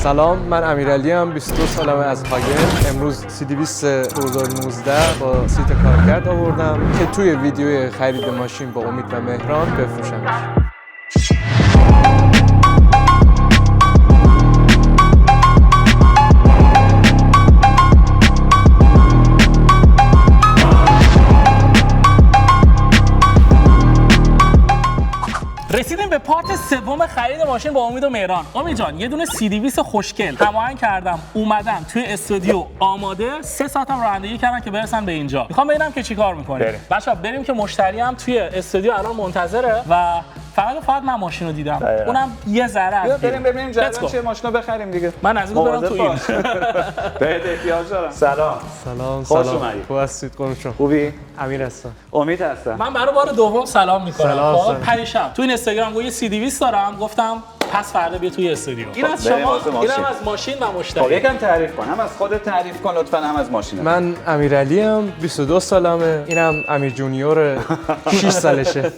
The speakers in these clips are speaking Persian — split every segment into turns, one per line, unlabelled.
سلام، من امیرعلی ام، 22 سالمه از هاگن. امروز C200 2019 با سیت کارکرد آوردم که توی ویدیوی خرید ماشین با امید و مهران بفروشمش.
رسیدیم به پارت سوم خرید ماشین با امید و مهران. امید جان، یه دونه C200 خوشگل هماهنگ کردم، اومدم توی استودیو آماده. 3 ساعتم رانندگی کردن که برسن به اینجا. میخوام ببینم که چیکار می‌کنیم. بچه‌ها بریم که مشتری هم توی استودیو الان منتظره و فقط من ماشین رو دیدم. اونم یه ذره.
بریم ببینیم جدول چه ماشینو بخریم دیگه.
من از اون برم تو این.
بهت احتیاج دارم. سلام.
خوش
اومدید.
خوب هستید قربون.
خوبی؟
امیر هستم.
امید هستم.
من برای بار دوم سلام می‌کنم.
خب
پریشب تو این اینستاگرام گفتم یه C200 دارم، گفتم پس فردا بیا توی استودیو. این از شما، اینم از ماشین و مشتری.
خب یکم تعریف کن. هم از خودت تعریف کن لطفاً، هم از ماشینت.
من امیرعلی ام، 22 سالمه. اینم امیر جونیور، 6 سالشه.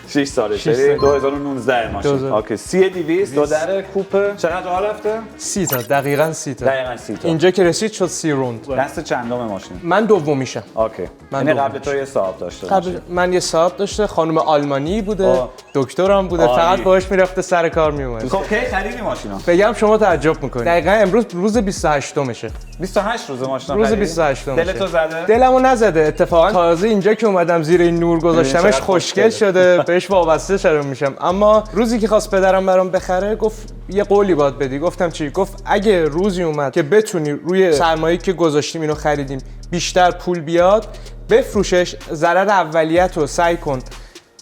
6 سالشه. 2019 ماشین. اوکی. C200 دو در کوپه. چقدر راه رفته؟
30 تا، دقیقاً 30 تا.
دقیقاً 30 تا.
اینجا که رسید شد 30 روند.
دست چندم ماشین؟
من دومیشم.
اوکی. یعنی قبل تو یه صاحب داشته.
قبل من یه صاحب داشته، خانم آلمانی بوده، دکترم بوده، فقط باهاش میرفته سر کار میومد.
خب کی خریدی ماشینو؟
بگم شما تعجب میکنید. دقیقاً امروز روز 28مشه.
28 روز ماشین
روز 28
دل تو زده؟
دلمو نزده. اتفاقا تازه اینجا که اومدم زیر این نور گذاشتمش خوشگل شده، بهش وابسته شده میشم. اما روزی که خواست پدرم برام بخره گفت یه قولی باید بدی. گفتم چی؟ گفت اگه روزی اومد که بتونی روی سرمایه‌ای که گذاشتیم اینو خریدیم بیشتر پول بیاد، بفروشش. ضرر اولیت رو سعی کن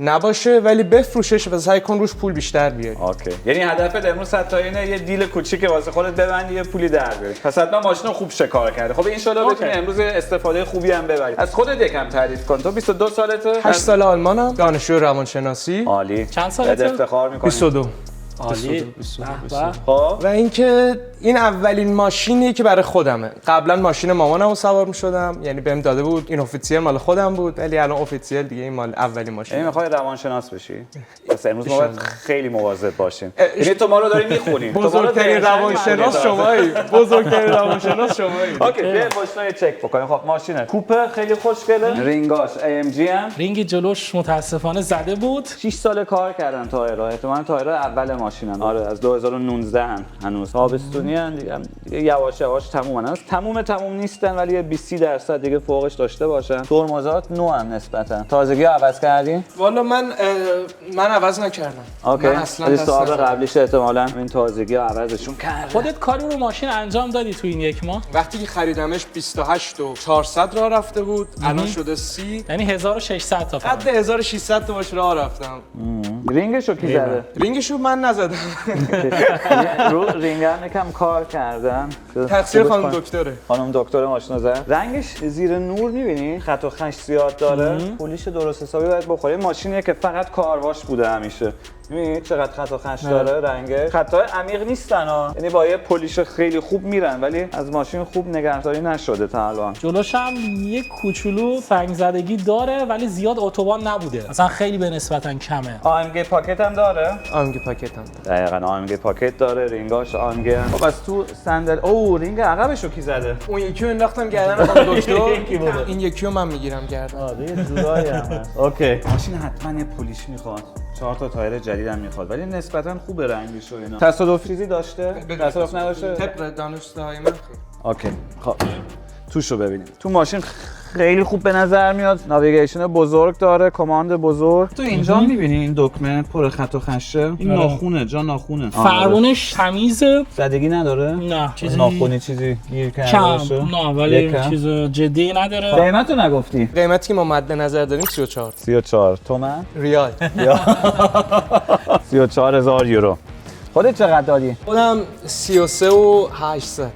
نباشه، ولی بفروشش و سعی کن روش پول بیشتر بیاری.
اوکی. یعنی هدفت امروز حتی اینه یه دیل کوچیک واسه خودت ببندی، یه پولی در بیاری. پس حتما ماشینو خوب شکار کرده. خب ان شاءالله بتونی امروز استفاده خوبی هم ببری. از خودت یکم تعریف کن. تو 22 سالته؟
8 سال آلمانم، دانشجو روانشناسی.
عالی.
چند سالته؟
افتخار می‌کنی.
22.
عالی.
خب
و اینکه این اولین ماشینیه که برای خودمه. قبلا ماشین مامانمو سوار می‌شدم، یعنی بهم داده بود، این افیتسیل مال خودم بود، ولی الان افیتسیل دیگه این مال اولین ماشین.
یعنی می‌خوای روانشناس بشی؟ پس امروز ما باید خیلی مواظب باشیم. یعنی تو ما رو داری می‌خونی.
بزرگترین روانشناس شمایی. بزرگترین روانشناس شمایی.
اوکی، بیا ماشینو چک بکنیم. خب ماشینه کوپه خیلی خوشگله. رینگاش AMG هم.
رینگ جلوش متاسفانه زده بود.
6 سال کار کردن تایرها. احتمالاً تایرها اول ماشینن. آره از 2019 هنوز تابستونی ان دیگه یواش یواش تمومن. تموم نیستن، ولی یه 20% دیگه فوقش داشته باشن. ترمزات نو ان نسبتا. تازگی عوض کردی؟
والا من عوض نکردم.
اوکی.
من اصلا
صاحب قبلیش احتمالاً این تازگی عوضشون کرد.
خودت کاری رو ماشین انجام دادی تو این یک ماه؟
وقتی که خریدمش 28,400 راه رفته بود، الان شده 30.
یعنی 1600 تا
حد 1600 تا باش راه رفتم.
رینگشو کی زده؟
رینگشو من نزدم.
رو رینگ هم یکم کار کردن.
تقصیر خانم دکتره.
خانم دکتر ماشینو زد. رنگش زیر نور می‌بینی؟ خط و خش زیاد داره. پولیش درست حسابی باید بخوره. ماشینیه که فقط کارواش بوده همیشه. می‌بینید چقدر خط و خش داره رنگه. خطای عمیق نیستن ها. یعنی با یه پلیش خیلی خوب میرن، ولی از ماشین خوب نگهداری نشده تا الان.
جلوش هم یه کوچولو سنگ زدگی داره، ولی زیاد اتوبان نبوده. مثلا خیلی به نسبتا کمه.
AMG پاکت هم داره.
AMG پاکت هم داره.
دقیقاً AMG پاکت داره. رینگاش AMG. خب از تو صندل رینگ عقبشو کی زده؟
اون یکی رو انداختم گردن خانم دکتر. این یکی رو من میگیرم گردن.
یه جورایی هم هست. اوکی. ماشین حتما یه پولیش میخواد. 4 تا تایر جدید هم میخواد، ولی نسبتاً خوبه رنگش و اینا. تصادف چیزی داشته؟ تصادف نداشته؟
طبق دانشگاه من.
اوکی. خب توشو ببینیم. تو ماشین خیلی خوب به نظر میاد. ناویگیشن بزرگ داره، کماند بزرگ. تو اینجا می‌بینی این دکمه پر خط و خشه. این ناخونه، جا ناخونه.
فرمونش تمیزه.
زدگی نداره؟
نه، چیزی
ناخونی چیزی گیر کرده
کم.
باشه.
نه، ولی چیز جدی نداره.
قیمتو نگفتی؟
قیمتی که ما مد نظر داریم 34
تومن
ریال.
34,000 یورو. خودت چقدر دادی؟
خودم 33,800.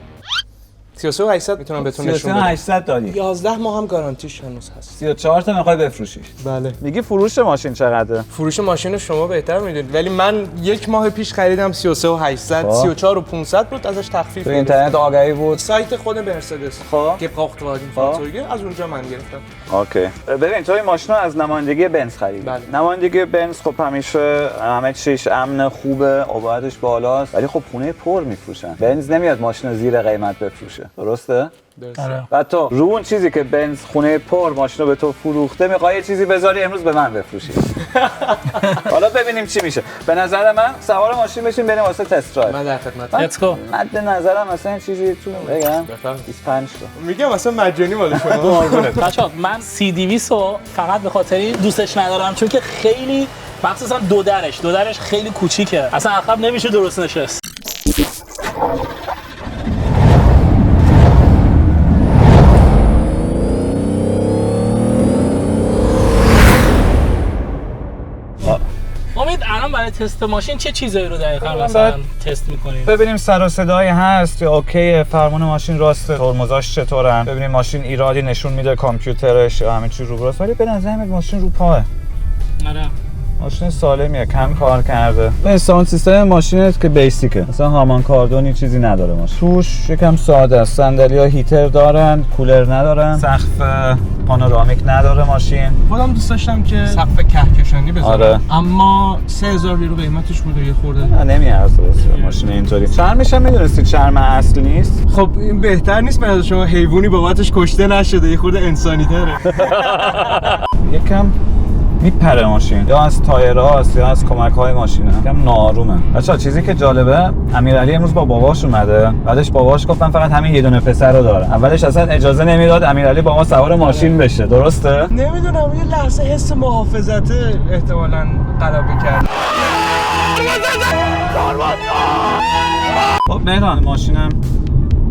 33800 میتونم بهتون نشون بدم.
33800 دادی.
11 ماه هم گارانتیش هنوز هست.
34 تا میخوای بفروشیش.
بله.
میگی فروش ماشین چقدره؟
فروش ماشین شما بهتر میدونید، ولی من یک ماه پیش خریدم 33800 34500 بود، ازش تخفیف
تو اینترنت آگهی بود.
سایت خود مرسدس
خب
gebrauchtwagen Fahrzeuge از اونجا من گرفتم.
اوکی. ببین تو این ماشین رو از نمایندگی بنز خریدی.
بله.
نمایندگی بنز خب همیشه همه چیش امن، خوبه، عبارتش بالاست، ولی خب خونه پر میفروشن. بنز نمیاد ماشین رو زیر قیمت بفروشه. درسته؟
آره.
و تو رو اون چیزی که بنز خونه پر ماشین رو به تو فروخته میخوای یه چیزی بذاری امروز به من بفروشی. حالا ببینیم چی میشه. به نظر من سوار ماشین بشین بریم واسه تست درایو.
من در خدمتم.
Let's go.
مد نظرم مثلا چیزی تو بگم 25 تا.
میگم اصلا مجانی مال شما.
بچه‌ها من C200 رو فقط به خاطری دوستش ندارم چون که خیلی مخصوصا دو درش خیلی کوچیکه، اصلا عقب نمیشه درست نشست. امید الان برای تست ماشین چه چیزایی رو دقیقاً مثلا تست می‌کنید؟
ببینیم سر و صدایی هست یا اوکی، فرمان ماشین راسته، ترمزاش چطورن، ببینیم ماشین ایرادی نشون میده کامپیوترش یا همه چی رو راست، ولی به نظر میاد ماشین رو پاه.
آره.
ماشین سالمیه، کم کار کرده. به ساوند سیستم ماشینه که بیسیکه، مثلا هامان کاردونی چیزی نداره ماشین. توش یکم ساده است، صندلی‌ها هیتر دارن، کولر ندارن، سقف پانورامیک نداره ماشین.
خودم دوست داشتم که سقف کهکشانی بذارم.
آره.
اما 3000 یورو قیمتش بوده یه خورده.
نه نمیارزه واسه ماشین اینطوری. چرمش هم میدونستی چرم اصل نیست؟
خب این بهتر نیست به شما حیوانی بابتش کشته نشده، یه خورده انسانی تره.
یکم میپره ماشین، یا از تایرهاست یا از کمک‌های ماشینه، یکم ناآرومه. بچه‌ها چیزی که جالبه، امیرعلی امروز با باباش اومده، بعدش باباش گفتن فقط همین یه دونه پسر رو داره. اولش اصلا اجازه نمیداد امیرعلی با ما سوار ماشین بشه، درسته؟
نمیدونم یه لحظه حس محافظته احتمالاً غلبه کرد.
خب مهران ماشینم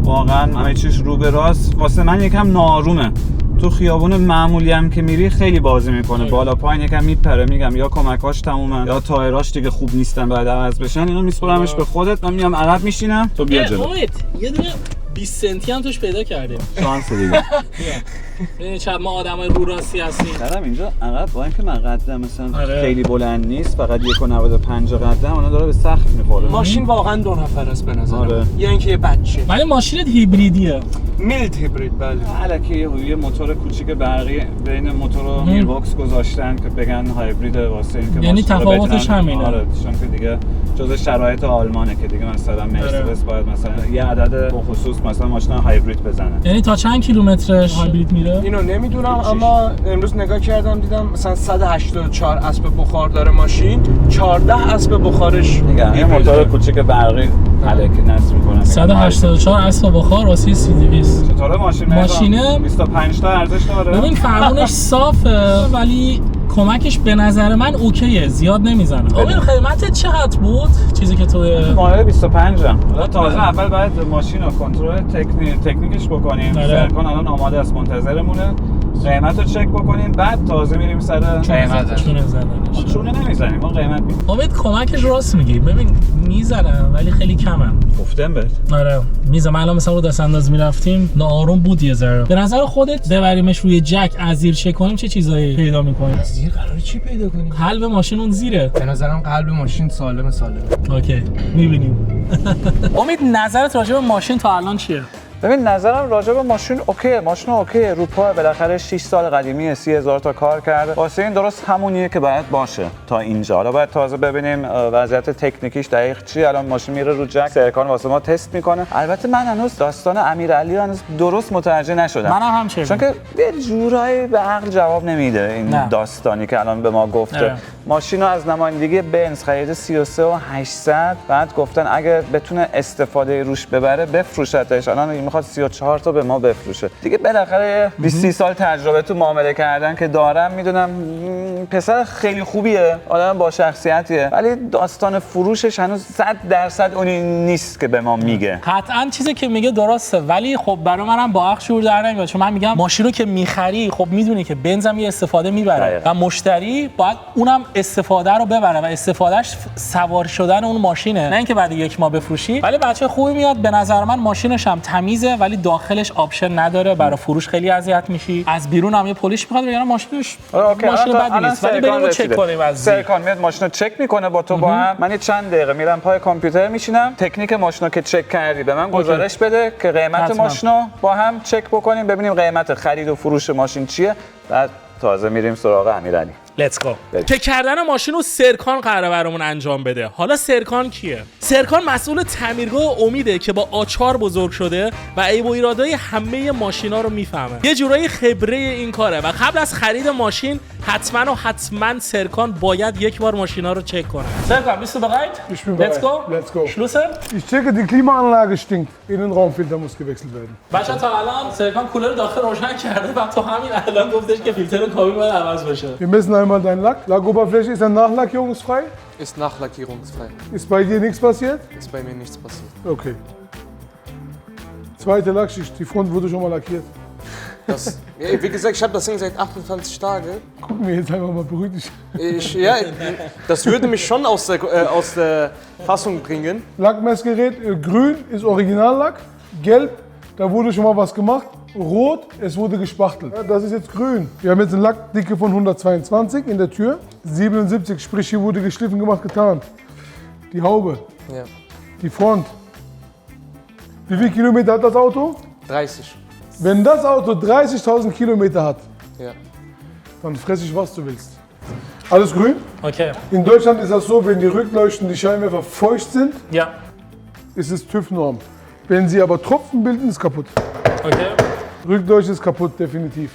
واقعا همه چیش رو به راست، واسه من یکم ناآرومه. تو خیابون معمولی هم که میری خیلی بازی میکنه، بالا پایین یکم میپره، میگم یا کمکاش تمومن یا تایراش دیگه خوب نیستن بعد عوض بشن. اینو میسپرمش به خودت، من میام عقب میشینم تو بیا جلو.
امید یه دونه 20 سنتی هم توش پیدا کردیم.
شانس دیگه.
ببین چند ما آدمای رو راستی هستیم.
دارم اینجا عقب با اینکه من قدم مثلا
آره.
خیلی بلند نیست، فقط 1.95 قدم، اون داره به سقف میخوره.
ماشین واقعا دو نفر است به نظر من.
آره.
یا اینکه یه بچه.
ولی ماشینت هیبریدیه.
میلد هیبرید بله.
الکی یه موتور کوچیک برقی بین موتور و گیربکس گذاشتن که بگن هایبرید، واسه اینکه
یعنی تفاوتش همینه.
آره چون که دیگه جزء شرایط آلمانه که دیگه مثلا مرسدس باید مثلا یه عدد بخصوص مثلا ماشین هایبرید بزنه.
یعنی تا چند کیلومترش هایبرید میره؟
اینو نمیدونم اما امروز نگاه کردم دیدم مثلا 184 اسب بخار داره ماشین، 14 اسب بخارش
میگم یه موتور کوچیک برقی الکی نصب می‌کنن.
184 اسب بخار واسه C200.
چطوره ماشینه 25 تا ارزش داره.
ببین فرمونش صافه ولی کمکش به نظر من اوکیه، زیاد نمیزنه. ببین خدمتت چقدر بود چیزی که تو
مایل 25 ام. حالا تازه اول باید ماشین رو کنترل تکنیکش بکنیم. سرکان الان آماده است منتظرمونه. قیمت رو چک بکنیم بعد تازه میریم سر قیمتش. چونه نمیزنیم، ما قیمت میگیم.
امید کمکش راست میگی. ببین میزنم ولی خیلی کمه.
گفتم بهت.
آره میزنم. الان مثلا رو دست انداز میرفتیم ناآروم بود یه ذره. به نظر خودت ببریمش روی جک از زیر چک کنیم چه چیزایی پیدا میکنیم؟
زیر قراره چی پیدا کنیم؟
قلب ماشین اون زیره.
به نظرم قلب ماشین سالمه.
اوکی میبینیم. امید نظرت راجع به ماشین تا الان چیه؟
ببین نظرم راجع به ماشین اوکیه، ماشین اوکیه، رو پا بالاخره 6 سال قدیمیه، 30000 تا کار کرده. واسه این درست همونیه که باید باشه تا اینجا. حالا باید تازه ببینیم وضعیت تکنیکیش دقیق چیه. الان ماشین میره رو جک، سرکان واسه ما تست میکنه. البته من هنوز داستان امیرعلی هنوز درست متوجه نشدم.
منم همچنین.
چون که یه جورایی به عقل جواب نمیده این داستانی که الان به ما گفته. ماشینو از نمایندگی بنز خرید 33800 بعد گفتن اگه بتونه استفاده روش ببره بفروشتش. الان میخواد 34 تا به ما بفروشه. دیگه بالاخره 20 سال تجربه تو معامله کردن که دارم، میدونم پسر خیلی خوبیه، آدم با شخصیتیه، ولی داستان فروشش هنوز 100% اونی نیست که به ما میگه.
قطعاً چیزی که میگه درسته ولی خب برای منم با عقل شعور در نمیاد. چون من میگم ماشین رو که میخری خب میدونی که بنزم یه استفاده میبره و مشتری باید اونم استفاده رو ببره و استفادهش سوار شدن اون ماشینه، نه اینکه بعد یک ماه بفروشی. ولی بچه خوبی میاد به نظر من. ماشینش هم تمیزه ولی داخلش آپشن نداره، برای فروش خیلی اذیت میشی. از بیرون هم یه پلیش میخواد بگم ماشینش ماشین بدی نیست، ولی بریم چک کنیم. از
سرکان میاد ماشین رو چک میکنه با تو با هم. من چند دقیقه میرم پای کامپیوتر میشینم، تکنیک ماشین رو که چک کردی به من گزارش بده که قیمت ماشین رو با هم چک بکنیم، ببینیم قیمت خرید و فروش ماشین چیه، بعد تازه میریم سراغ امیرعلی.
لیتس گو. چک کردن ماشین رو سرکان قراره برامون انجام بده. حالا سرکان کیه؟ سرکان مسئول تعمیرگاه امیده که با آچار بزرگ شده و عیب و ایرادای همه ماشینا رو میفهمه. یه جورایی خبره این کاره و قبل از خرید ماشین حتما سرکان باید یک بار ماشینا رو چک کنه. سرکان bist du bereit?
Ich bin bereit.
Let's go. Schlüssel?
Ich checke, die Klimaanlage stinkt. Innenraumfilter muss gewechselt werden.
بچا تا الان سرکان کولر داخل روشن کرده و تو همین الان گفتش که فیلتر کابین باید عوض بشه.
Wir messen einmal deinen Lack. Lackoberfläche ist nachlackierungsfrei.
Ist nachlackierungsfrei.
Ist bei dir nichts passiert?
Ist bei mir nichts passiert.
Okay. Zweite Lackschicht. Die Front wurde schon mal lackiert.
Wie gesagt, ich habe das Ding seit 28 Tagen.
Gucken wir jetzt einfach mal beruhigt dich.
Das würde mich schon aus der Fassung bringen.
Lackmessgerät. Grün ist Originallack. Gelb, da wurde schon mal was gemacht. Rot, es wurde gespachtelt. Ja, das ist jetzt grün. Wir haben jetzt eine Lackdicke von 122 in der Tür. 77, sprich hier wurde geschliffen, gemacht, getan. Die Haube.
Ja.
Die Front. Wie viel Kilometer hat das Auto?
30.
Wenn das Auto 30.000 Kilometer hat,
Ja.
dann fress ich, was du willst. Alles grün?
Okay.
In Deutschland ist das so, wenn die Rückleuchten, die Scheinwerfer feucht sind,
Ja.
ist es TÜV-Norm. Wenn sie aber Tropfen bilden, ist kaputt.
Okay.
Rückleuchte ist kaputt, definitiv.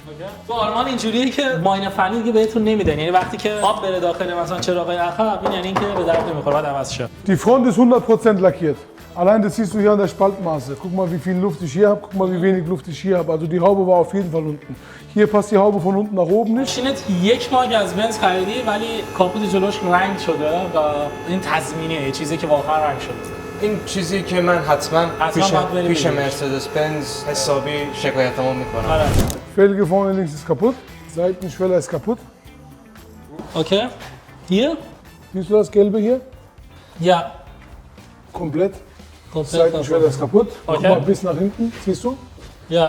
تو آلمان اینجوریه که ماین فنی دیگه بهتون نمیدن، یعنی وقتی که آب بره داخل مثلا چراغ عقب این یعنی اینکه به درد نمیخوره، بعد عوض شه.
Die Front ist 100% lackiert. Allein das siehst du hier an der Spaltmaße. Guck mal, wie viel Luft ich hier habe, guck mal, wie wenig Luft ich hier habe. Also die Haube war auf jeden Fall unten. Hier passt die Haube von unten nach oben nicht.
ماشینت یک ماه از بنز خریدی ولی کاپوت جلوش رنگ شده و این تضمینیه، چیزی که واقعا رنگ شده.
این چیزی که من حتما
باید
پیش
بریم.
مرسدس بنز حسابی شکایتمو میکنم.
آره.
Felge vorne links ist kaputt. Seitenschweller ist kaputt.
Okay. Hier?
Siehst du das Gelbe hier?
Ja.
Komplett.
Komplett
Seitenschweller ist kaputt. Guck
Okay.
mal bis nach hinten. Siehst du?
Ja.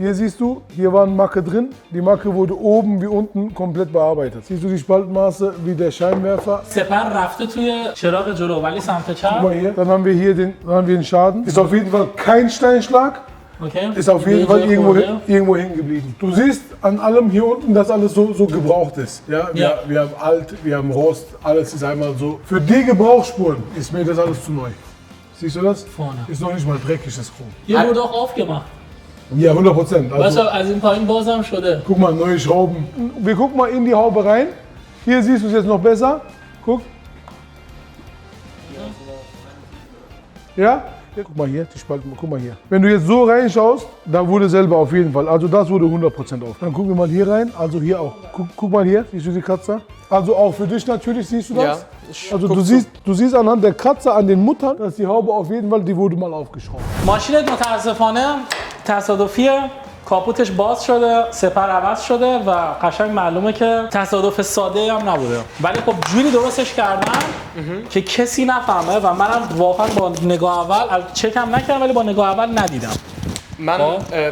Hier siehst du, hier war eine Macke drin. Die Macke wurde oben wie unten komplett bearbeitet. Siehst du die Spaltmaße wie der Scheinwerfer?
سپر رفته توی چراغ جلو ولی سمت
Guck
چپ.
mal hier. Dann haben wir einen Schaden. Ist auf jeden Fall kein Steinschlag.
Okay.
Ist auf jeden Fall irgendwo hängen geblieben. Du siehst an allem hier unten, dass alles so gebraucht ist. Ja? Wir haben alt, wir haben Rost, alles ist einmal so. Für die Gebrauchsspuren ist mir das alles zu neu. Siehst du das?
Vorne.
Ist noch nicht mal dreckig, das Chrom.
Hier wurde auch aufgemacht.
Ja, 100%. Also,
بچا از این پایین بازم شده.
guck mal, neue Schrauben. Wir gucken mal in die Haube rein. Hier siehst du es jetzt noch besser. Guck. Ja? Guck mal hier, die Spalten, guck mal hier. Wenn du jetzt so reinschaust, da wurde selber auf jeden Fall. Also das wurde 100% auf. Dann gucken wir mal hier rein, also hier auch. Guck mal hier, siehst du die Kratzer? Also auch für dich natürlich, siehst du das?
Ja, ich
Also
guck
du siehst anhand der Kratzer an den Muttern, dass die Haube auf jeden Fall, die wurde mal aufgeschraubt.
ماشینت متاسفانه تصادفیه، کاپوتش باز شده، سپر عوض شده و قشنگ معلومه که تصادف ساده هم نبوده، ولی خب جوری درستش کردن که کسی نفهمه و منم واقعا با نگاه اول چکم نکردم ولی با نگاه اول ندیدم.
من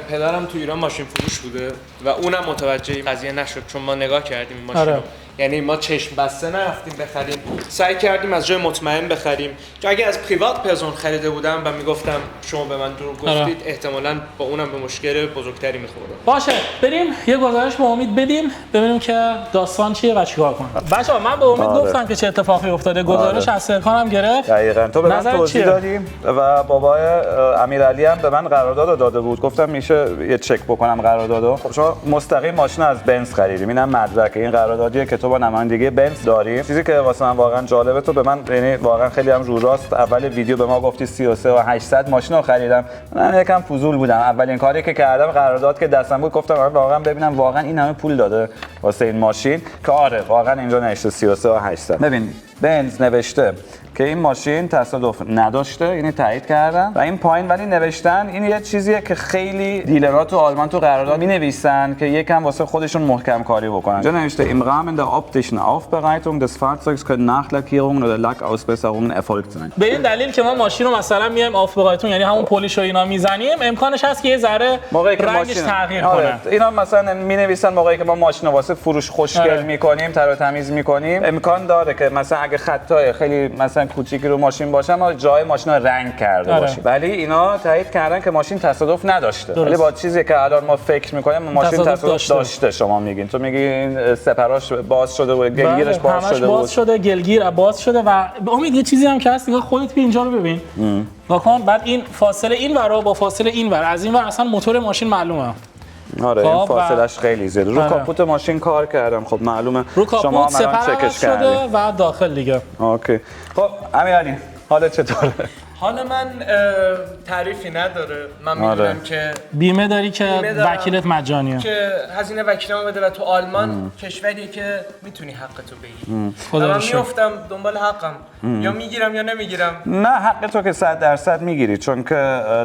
پدرم تو ایران ماشین فروش بوده و اونم متوجه این قضیه نشد چون ما نگاه کردیم این ماشین رو. یعنی ما چشم بسته نرفتیم بخریم، سعی کردیم از جای مطمئن بخریم. چون اگه از پریوات پرسون خریده بودم و میگفتم شما به من دروغ گفتید احتمالاً با اونم به مشکل بزرگتری میخوردم.
باشه بریم یه گزارش به امید بدیم ببینیم که داستان چیه و چیکار کنیم. بچه‌ها من به امید گفتم که چه اتفاقی افتاده، گزارش از سرکانم گرفت.
دقیقاً تو به من توضیح دادی و بابای امیرعلی هم به من قرارداد داده بود. گفتم میشه یه چک بکنم قراردادو. خب شما مستقیم ماشین از بنز خریدیم. اینم مدرک این قراردادیه که تو با نمایندگی بنز داری. چیزی که واسه من واقعا جالبه تو به من یعنی واقعا خیلی هم رو راست اول ویدیو به ما گفتی 33 و 800 ماشین رو خریدم. من یکم فضول بودم. اولین کاری که کردم قرارداد که دستم بود گفتم واقعا ببینم واقعا این همه پول داده واسه این ماشین که آره واقعا اینجا نوشته 33 و 800. ببین بنز نوشته که این ماشین تصادف نداشته، یعنی تایید کردن و این پایین ولی نوشتن این یه چیزیه که خیلی دیلرها تو آلمان تو قرارداد می‌نویسن که یکم واسه خودشون محکم کاری بکنن. اینجا نوشته im Rahmen der optischen Aufbereitung des Fahrzeugs können Nachlackierungen oder Lackausbesserungen erfolgt sein.
به این دلیل که ما ماشین رو مثلا میایم آفبرایتون یعنی همون پلیش و اینا میزنیم، امکانش هست که یه ذره رنگش تغییر کنه.
اینا مثلا می‌نویسن موقعی که ما ماشین واسه فروش خوشگل می‌کنیم، تر و تمیز می‌کنیم، امکان داره که مثلا اگه خطای خیلی مثلا کوچیکی رو ماشین باشه ما جای ماشین رو رنگ کرده باشیم. ولی اینا تایید کردن که ماشین تصادف نداشته. ولی با چیزی که الان ما فکر می‌کنیم ماشین تصادف داشته. شما میگین تو میگین سپراش باز شده و گلگیرش باز شده
باز شده، گلگیر باز شده و امید یه چیزی هم که هست دیگه خودت بیا اینجا رو ببین. واقعا بعد این فاصله این ور با فاصله این ور از این ور اصلا موتور ماشین معلومه.
آره این فاصلش خیلی زیاده. رو کاپوت ماشین کار کردم، خب معلومه
شما هم چکش کردید و داخل دیگه.
اوکی. خب امیرعلی حالت چطوره؟
حال من تعریفی نداره. من میدونم که
بیمه داری که وکیلت مجانیه،
که هزینه وکیلمو بده و تو آلمان کشوریه که میتونی حقتو بگیری. من میافتم دنبال حقم، یا میگیرم یا نمیگیرم.
نه حق تو که 100% میگیری، چون که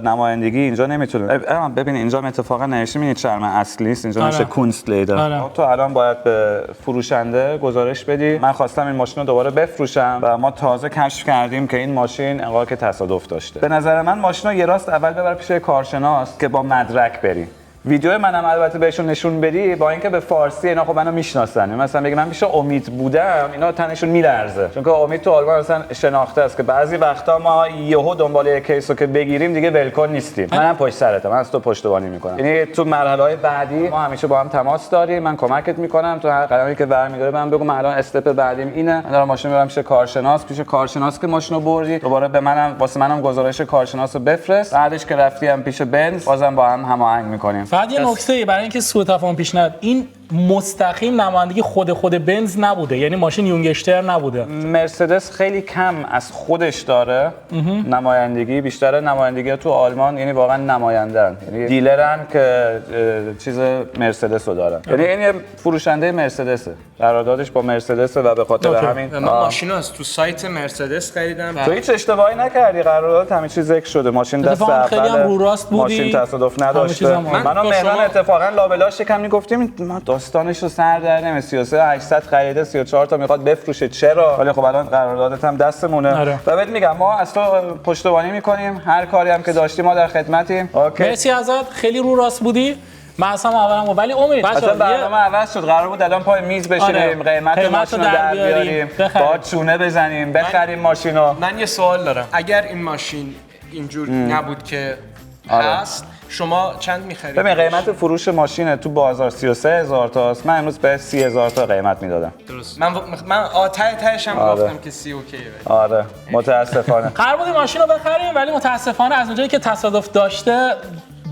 نمایندگی اینجا نمیتونه. ببین اینجا اتفاقا نوشته این چرم اصلی نیست، اینجا نوشته کونستلیدر. تو الان باید به فروشنده گزارش بدی من خواستم این ماشین رو دوباره بفروشم و ما تازه کشف کردیم که این ماشین انگار که تصادف داشته. به نظر من ماشین رو یه راست اول ببر پیش کارشناس که با مدرک بری. ویدیو منم البته بهشون نشون بدی، با اینکه به فارسی اینا خب منو میشناسن، مثلا بگم من پیش امید بودم اینا تنشون میلرزه، چون که امید تو آلمان مثلا شناخته است که بعضی وقتا ما یهو دنبال یک کیسو که بگیریم دیگه ولکن نیستیم. منم پشت سرتم، من از تو پشتیبانی میکنم، یعنی تو مرحله‌های بعدی ما همیشه با هم تماس داریم، من کمکت میکنم تو هر قدمی که برمی‌داره من بگو من الان استپ بعدیم اینه، من دارم ماشین میبرم پیش کارشناس که ماشینو بردی دوباره به منم واسه منم گزارش کارشناسو بفرست، بعدش که رفتیم پیش بنز بازم با هم هماهنگ میکنیم.
فقط یه نکته برای اینکه سوء تفاهم پیش نیاد، این مستقیم نمایندگی خود بنز نبوده، یعنی ماشین یونگشتر نبوده.
مرسدس خیلی کم از خودش داره نمایندگی، بیشتر نمایندگی تو آلمان یعنی واقعا نمایندن، یعنی دیلرن که چیز مرسدس رو دارن، یعنی این یه فروشنده مرسدسه، قراردادش با مرسدسه و به خاطر همین
من ماشینو از تو سایت مرسدس خریدم.
تو هیچ اشتباهی نکردی، قرارداد همین چیز ذکر شده، ماشین دست اول ماشین تصادف نداشته. منو مهران اتفاقا لابلاش یکم میگفتیم ما داستانش رو سر در نمی 33 800 خریده 34 تا میخواد بفروشه چرا، ولی خب الان قراردادت هم دستمونه و بهت میگم ما از تو پشتیبانی میکنیم، هر کاری هم که داشتی ما در خدمتیم.
مرسی ازت، خیلی رو راست بودی. من اصلا اولم ولی امید
اصلا برنامه عوض شد، قرار بود الان پای میز بشینیم قیمت ماشین رو در بیاریم با چونه بزنیم بخریم ماشینو.
من یه سوال دارم، اگر این ماشین اینجور نبود که هست شما چند می‌خرید؟
ببین قیمت فروش ماشین تو بازار 33000 تاست، من امروز به 30000 تا قیمت میدادم.
درست. من تهش هم گفتم که 30 اوکیه.
آره متاسفانه.
قرار بود ماشین رو بخریم ولی متاسفانه از اونجایی که تصادف داشته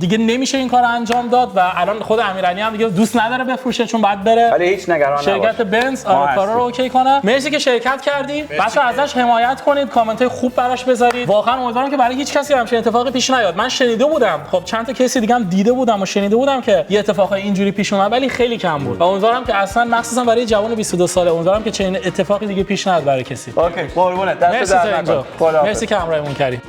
دیگه نمیشه این کار انجام داد و الان خود امیرعلی هم دیگه دوست نداره بفروشه چون بعد بره
ولی هیچ نگران
شرکت بنز کارا رو اوکی کنه. مرسی که شرکت کردی. بچه‌ها ازش حمایت کنید، کامنت‌های خوب براش بذارید. واقعا امیدوارم که برای هیچ کسی همچین اتفاقی پیش نیاد. من شنیده بودم، خب چند تا کسی دیگه هم دیده بودم و شنیده بودم که یه اتفاقای اینجوری پیش اومد ولی خیلی کم بود. و امیدوارم که اصلا مخصوصا برای جوان 22 ساله امیدوارم که چنین اتفاقی دیگه پیش نیاد برای کسی.
اوکی قربونت، دست در نکن.
مرسی که همراهمون کردی.